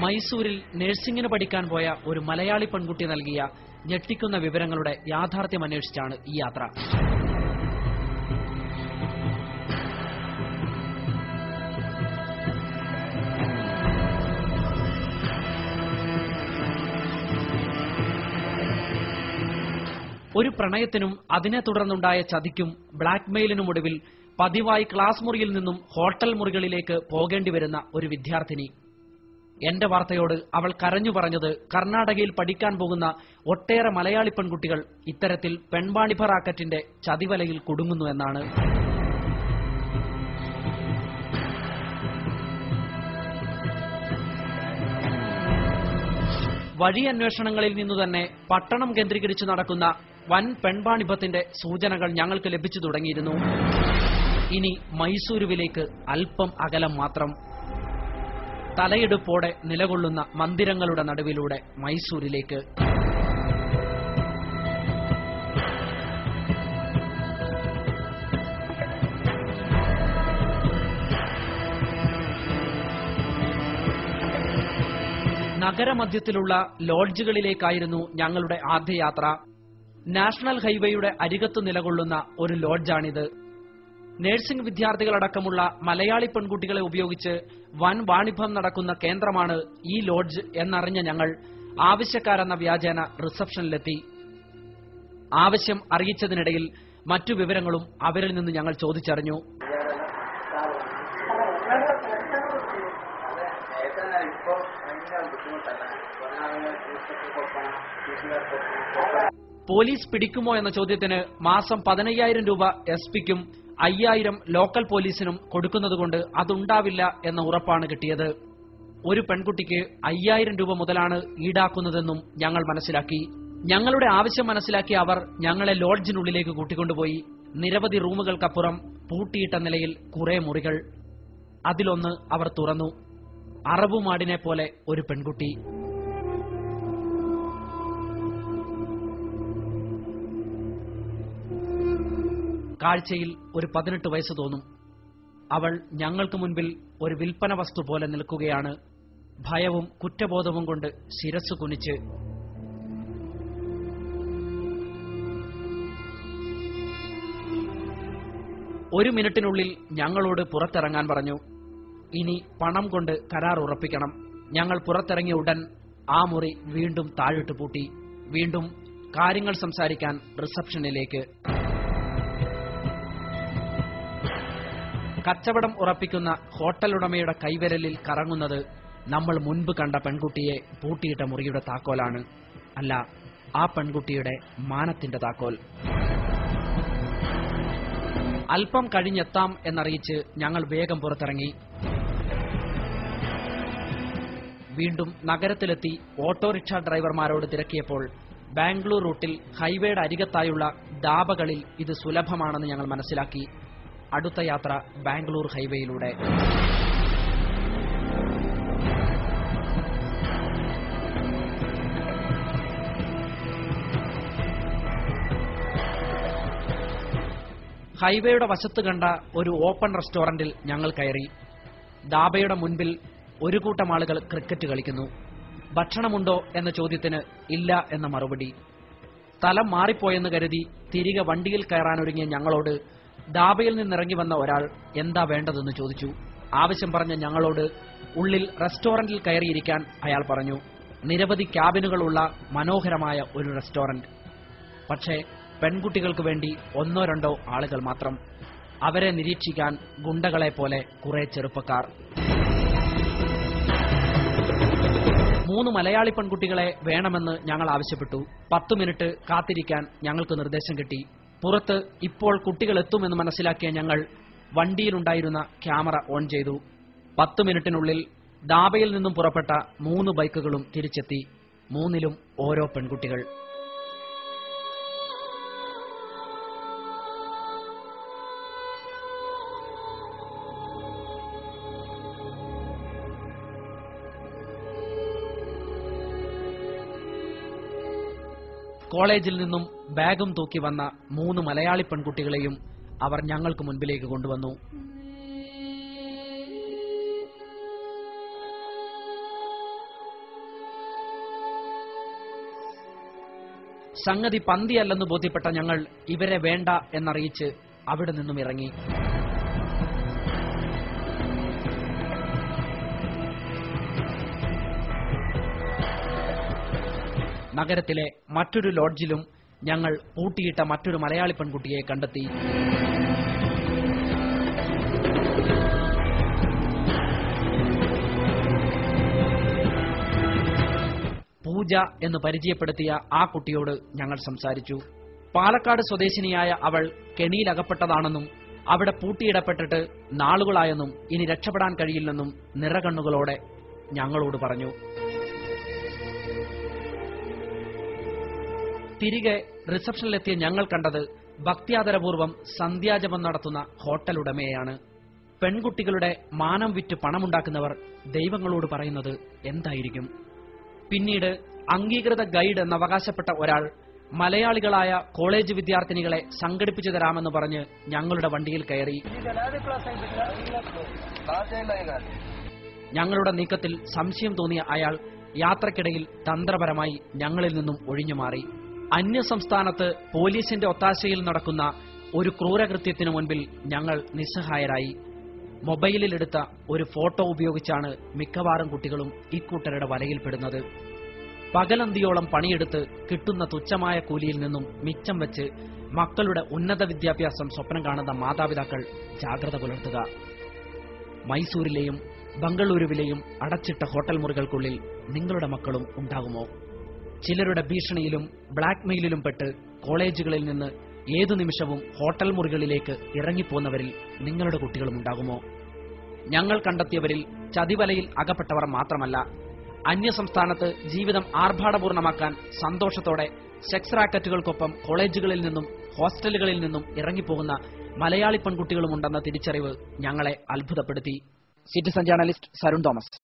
മൈസൂരിൽ നഴ്സിംഗിന് പഠിക്കാൻ പോയ ഒരു മലയാളി പെൺകുട്ടി നൽകിയ ഞെട്ടിക്കുന്ന വിവരങ്ങളുടെ യാഥാർത്ഥ്യം അന്വേഷിച്ചാണ് ഈ യാത്ര. ഒരു പ്രണയത്തിനും അതിനെ തുടർന്നുണ്ടായ ചതിക്കും ബ്ലാക്ക്മെയിലിനുമൊടുവിൽ പതിവായി ക്ലാസ് മുറിയിൽ നിന്നും ഹോട്ടൽ മുറികളിലേക്ക് പോകേണ്ടി വരുന്ന ഒരു വിദ്യാർത്ഥിനി. എന്റെ വാർത്തയോട് അവൾ കരഞ്ഞു പറഞ്ഞത് കർണാടകയിൽ പഠിക്കാൻ പോകുന്ന ഒട്ടേറെ മലയാളി പെൺകുട്ടികൾ ഇത്തരത്തിൽ പെൺവാണിഭ റാക്കറ്റിന്റെ ചതിവലയിൽ കുടുങ്ങുന്നു എന്നാണ്. വഴി അന്വേഷണങ്ങളിൽ നിന്നുതന്നെ പട്ടണം കേന്ദ്രീകരിച്ച് നടക്കുന്ന വൻ പെൺവാണിഭത്തിന്റെ സൂചനകൾ ഞങ്ങൾക്ക് ലഭിച്ചു തുടങ്ങിയിരുന്നു. ഇനി മൈസൂരുവിലേക്ക് അല്പം അകലം മാത്രം. തലയെടുപ്പോടെ നിലകൊള്ളുന്ന മന്ദിരങ്ങളുടെ നടുവിലൂടെ മൈസൂരിലേക്ക്. നഗരമധ്യത്തിലുള്ള ലോഡ്ജുകളിലേക്കായിരുന്നു ഞങ്ങളുടെ ആദ്യ യാത്ര. നാഷണൽ ഹൈവേയുടെ അരികത്ത് നിലകൊള്ളുന്ന ഒരു ലോഡ്ജാണിത്. നഴ്സിംഗ് വിദ്യാർത്ഥികളടക്കമുള്ള മലയാളി പെൺകുട്ടികളെ ഉപയോഗിച്ച് വൻ വാണിഭം നടക്കുന്ന കേന്ദ്രമാണ് ഈ ലോഡ്ജ് എന്നറിഞ്ഞ ഞങ്ങൾ ആവശ്യക്കാരെന്ന വ്യാജേന റിസപ്ഷനിലെത്തി. ആവശ്യം അറിയിച്ചതിനിടയിൽ മറ്റു വിവരങ്ങളും അവരിൽ നിന്ന് ഞങ്ങൾ ചോദിച്ചറിഞ്ഞു. പോലീസ് പിടിക്കുമോ എന്ന ചോദ്യത്തിന് മാസം 15,000 രൂപ SP-ക്കും 5,000 ലോക്കൽ പോലീസിനും കൊടുക്കുന്നതുകൊണ്ട് അതുണ്ടാവില്ല എന്ന ഉറപ്പാണ് കിട്ടിയത്. ഒരു പെൺകുട്ടിക്ക് 5,000 രൂപ മുതലാണ് ഈടാക്കുന്നതെന്നും ഞങ്ങൾ മനസ്സിലാക്കി. ഞങ്ങളുടെ ആവശ്യം മനസ്സിലാക്കിയ അവർ ഞങ്ങളെ ലോഡ്ജിനുള്ളിലേക്ക് കൂട്ടിക്കൊണ്ടുപോയി. നിരവധി റൂമുകൾക്കപ്പുറം പൂട്ടിയിട്ട നിലയിൽ കുറെ മുറികൾ. അതിലൊന്ന് അവർ തുറന്നു. അറബുമാടിനെ പോലെ ഒരു പെൺകുട്ടി. കാഴ്ചയിൽ ഒരു 18 വയസ്സ് തോന്നും. അവൾ ഞങ്ങൾക്ക് മുൻപിൽ ഒരു വിൽപ്പന വസ്തു പോലെ നിൽക്കുകയാണ്. ഭയവും കുറ്റബോധവും കൊണ്ട് ശിരസ്സു കുനിച്ച്. ഒരു മിനിറ്റിനുള്ളിൽ ഞങ്ങളോട് പുറത്തിറങ്ങാൻ പറഞ്ഞു. ഇനി പണം കൊണ്ട് കരാർ ഉറപ്പിക്കണം. ഞങ്ങൾ പുറത്തിറങ്ങിയ ഉടൻ ആ മുറി വീണ്ടും താഴിട്ട് പൂട്ടി. വീണ്ടും കാര്യങ്ങൾ സംസാരിക്കാൻ റിസപ്ഷനിലേക്ക്. കച്ചവടം ഉറപ്പിക്കുന്ന ഹോട്ടൽ ഉടമയുടെ കൈവിരലിൽ കറങ്ങുന്നത് നമ്മൾ മുൻപ് കണ്ട പെൺകുട്ടിയെ പൂട്ടിയിട്ട മുറിയുടെ താക്കോലാണ്. അല്ല, ആ പെൺകുട്ടിയുടെ മാനത്തിന്റെ താക്കോൽ. അല്പം കഴിഞ്ഞെത്താം എന്നറിയിച്ച് ഞങ്ങൾ വേഗം പുറത്തിറങ്ങി. വീണ്ടും നഗരത്തിലെത്തി ഓട്ടോറിക്ഷ ഡ്രൈവർമാരോട് തിരക്കിയപ്പോൾ ബാംഗ്ലൂർ റൂട്ടിൽ ഹൈവേയുടെ അരികത്തായുള്ള ധാബകളിൽ ഇത് സുലഭമാണെന്ന് ഞങ്ങൾ മനസ്സിലാക്കി. അടുത്ത യാത്ര ബാംഗ്ലൂർ ഹൈവേയിലൂടെ. ഹൈവേയുടെ വശത്ത് കണ്ട ഒരു ഓപ്പൺ റെസ്റ്റോറന്റിൽ ഞങ്ങൾ കയറി. ധാബയുടെ മുൻപിൽ ഒരു കൂട്ടം ആളുകൾ ക്രിക്കറ്റ് കളിക്കുന്നു. ഭക്ഷണമുണ്ടോ എന്ന ചോദ്യത്തിന് ഇല്ല എന്ന മറുപടി. സ്ഥലം മാറിപ്പോയെന്ന് കരുതി തിരികെ വണ്ടിയിൽ കയറാനൊരുങ്ങിയ ഞങ്ങളോട് ധാബയിൽ നിന്നിറങ്ങി വന്ന ഒരാൾ എന്താ വേണ്ടതെന്ന് ചോദിച്ചു. ആവശ്യം പറഞ്ഞ ഞങ്ങളോട് ഉള്ളിൽ റെസ്റ്റോറന്റിൽ കയറിയിരിക്കാൻ അയാൾ പറഞ്ഞു. നിരവധി ക്യാബിനുകളുള്ള മനോഹരമായ ഒരു റെസ്റ്റോറന്റ്. പക്ഷേ പെൺകുട്ടികൾക്ക് വേണ്ടി 1-2 ആളുകൾ മാത്രം. അവരെ നിരീക്ഷിക്കാൻ ഗുണ്ടകളെ പോലെ കുറെ ചെറുപ്പക്കാർ. 3 മലയാളി പെൺകുട്ടികളെ വേണമെന്ന് ഞങ്ങൾ ആവശ്യപ്പെട്ടു. 10 മിനിറ്റ് കാത്തിരിക്കാൻ ഞങ്ങൾക്ക് നിർദ്ദേശം കിട്ടി. പുറത്ത് ഇപ്പോൾ കുട്ടികൾ എത്തുമെന്ന് മനസ്സിലാക്കിയ ഞങ്ങൾ വണ്ടിയിലുണ്ടായിരുന്ന ക്യാമറ ഓൺ ചെയ്തു. 10 മിനിറ്റിനുള്ളിൽ ധാബയിൽ നിന്നും പുറപ്പെട്ട 3 ബൈക്കുകളും തിരിച്ചെത്തി. 3ലും ഓരോ പെൺകുട്ടികൾ. കോളേജിൽ നിന്നും ബാഗും തൂക്കി വന്ന 3 മലയാളി പെൺകുട്ടികളെയും അവർ ഞങ്ങൾക്ക് മുൻപിലേക്ക് കൊണ്ടുവന്നു. സംഗതി പന്തിയല്ലെന്ന് ബോധ്യപ്പെട്ട ഞങ്ങൾ ഇവരെ വേണ്ട എന്നറിയിച്ച് അവിടെ നിന്നും ഇറങ്ങി. നഗരത്തിലെ മറ്റൊരു ലോഡ്ജിലും ഞങ്ങൾ പൂട്ടിയിട്ട മറ്റൊരു മലയാളി പെൺകുട്ടിയെ കണ്ടെത്തി. പൂജ എന്ന് പരിചയപ്പെടുത്തിയ ആ കുട്ടിയോട് ഞങ്ങൾ സംസാരിച്ചു. പാലക്കാട് സ്വദേശിനിയായ അവൾ കെണിയിലകപ്പെട്ടതാണെന്നും അവിടെ പൂട്ടിയിടപ്പെട്ടിട്ട് നാളുകളായെന്നും ഇനി രക്ഷപ്പെടാൻ കഴിയില്ലെന്നും നിറകണ്ണുകളോടെ ഞങ്ങളോട് പറഞ്ഞു. തിരികെ റിസപ്ഷനിലെത്തിയ ഞങ്ങൾ കണ്ടത് ഭക്ത്യാദരപൂർവ്വം സന്ധ്യാജപം നടത്തുന്ന ഹോട്ടൽ ഉടമയെയാണ്. പെൺകുട്ടികളുടെ മാനം വിറ്റ് പണമുണ്ടാക്കുന്നവർ ദൈവങ്ങളോട് പറയുന്നത് എന്തായിരിക്കും? പിന്നീട് അംഗീകൃത ഗൈഡ് എന്നവകാശപ്പെട്ട ഒരാൾ മലയാളികളായ കോളേജ് വിദ്യാർത്ഥിനികളെ സംഘടിപ്പിച്ചു തരാമെന്ന് പറഞ്ഞ് ഞങ്ങളുടെ വണ്ടിയിൽ കയറി. ഞങ്ങളുടെ നീക്കത്തിൽ സംശയം തോന്നിയ അയാൾ യാത്രക്കിടയിൽ തന്ത്രപരമായി ഞങ്ങളിൽ നിന്നും ഒഴിഞ്ഞുമാറി. അന്യസംസ്ഥാനത്ത് പോലീസിന്റെ ഒത്താശയിൽ നടക്കുന്ന ഒരു ക്രൂരകൃത്യത്തിനു മുൻപിൽ ഞങ്ങൾ നിസ്സഹായരായി. മൊബൈലിലെടുത്ത ഒരു ഫോട്ടോ ഉപയോഗിച്ചാണ് മിക്കവാറും കുട്ടികളും ഇക്കൂട്ടരുടെ വലയിൽപ്പെടുന്നത്. പകലന്തിയോളം പണിയെടുത്ത് കിട്ടുന്ന തുച്ഛമായ കൂലിയിൽ നിന്നും മിച്ചം വെച്ച് മക്കളുടെ ഉന്നത വിദ്യാഭ്യാസം സ്വപ്നം കാണുന്ന മാതാപിതാക്കൾ ജാഗ്രത പുലർത്തുക. മൈസൂരിലെയും ബംഗളൂരുവിലെയും അടച്ചിട്ട ഹോട്ടൽ മുറികൾക്കുള്ളിൽ നിങ്ങളുടെ മക്കളും ഉണ്ടാകുമോ? ചിലരുടെ ഭീഷണിയിലും ബ്ലാക്ക് മെയിലിലും പെട്ട് കോളേജുകളിൽ നിന്ന് ഏതു നിമിഷവും ഹോട്ടൽ മുറികളിലേക്ക് ഇറങ്ങിപ്പോന്നവരിൽ നിങ്ങളുടെ കുട്ടികളും ഉണ്ടാകുമോ? ഞങ്ങൾ കണ്ടെത്തിയവരിൽ ചതിവലയിൽ അകപ്പെട്ടവർ മാത്രമല്ല, അന്യസംസ്ഥാനത്ത് ജീവിതം ആർഭാടപൂർണമാക്കാൻ സന്തോഷത്തോടെ സെക്സ് റാക്കറ്റുകൾക്കൊപ്പം കോളേജുകളിൽ നിന്നും ഹോസ്റ്റലുകളിൽ നിന്നും ഇറങ്ങിപ്പോകുന്ന മലയാളി പെൺകുട്ടികളുമുണ്ടെന്ന തിരിച്ചറിവ് ഞങ്ങളെ അത്ഭുതപ്പെടുത്തി. Citizen journalist Sarun Thomas.